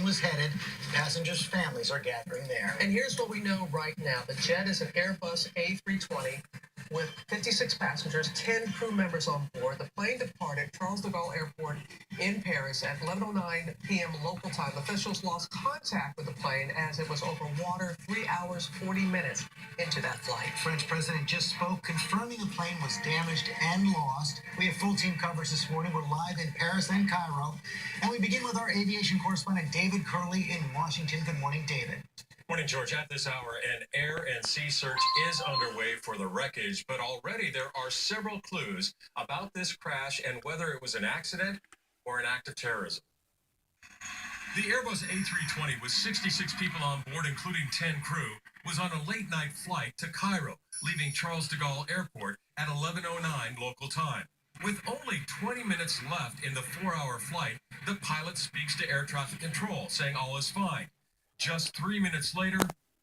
plane was headed. Passengers' families are gathering there. And here's what we know right now. The jet is an Airbus A320 with 56 passengers, 10 crew members on board. The plane departed Charles de Gaulle Airport in Paris at 11:09 p.m. local time. Officials lost contact with the plane as it was over water 3 hours, 40 minutes into that flight. French president just spoke, confirming the plane was damaged and lost. We have full team coverage this morning. We're live in Paris and Cairo. And we begin with our aviation correspondent, David Curley in Washington. Good morning, David. Morning, George. At this hour, an air and sea search is underway for the wreckage, but already there are several clues about this crash and whether it was an accident or an act of terrorism. The Airbus A320 with 66 people on board, including 10 crew, was on a late-night flight to Cairo, leaving Charles de Gaulle Airport at 11:09 local time. With only 20 minutes left in the 4-hour flight, the pilot speaks to air traffic control, saying all is fine. Just 3 minutes later,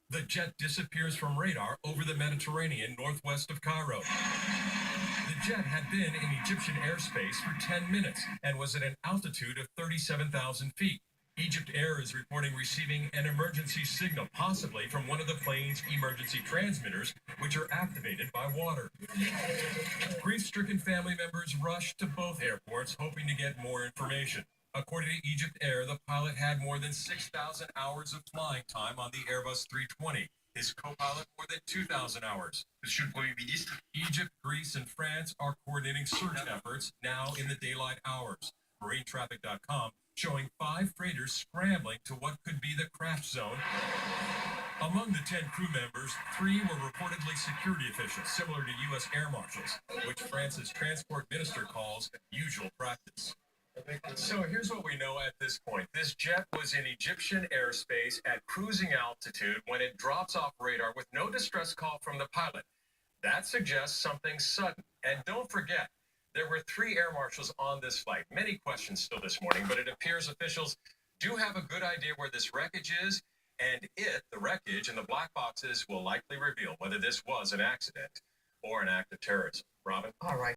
the jet disappears from radar over the Mediterranean northwest of Cairo. The jet had been in Egyptian airspace for 10 minutes and was at an altitude of 37,000 feet. EgyptAir is reporting receiving an emergency signal, possibly from one of the plane's emergency transmitters, which are activated by water. Grief-stricken family members rushed to both airports, hoping to get more information. According to EgyptAir, the pilot had more than 6,000 hours of flying time on the Airbus 320. His co-pilot more than 2,000 hours. Monsieur le Premier ministre. Egypt, Greece, and France are coordinating search efforts now in the daylight hours. MarineTraffic.com showing 5 freighters scrambling to what could be the crash zone. Among the 10 crew members, 3 were reportedly security officials, similar to U.S. air marshals, which France's transport minister calls usual practice. So here's what we know at this point. This jet was in Egyptian airspace at cruising altitude when it drops off radar with no distress call from the pilot. That suggests something sudden. And don't forget, there were 3 air marshals on this flight. Many questions still this morning, but it appears officials do have a good idea where this wreckage is, and the wreckage and the black boxes will likely reveal whether this was an accident or an act of terrorism. Robin? All right.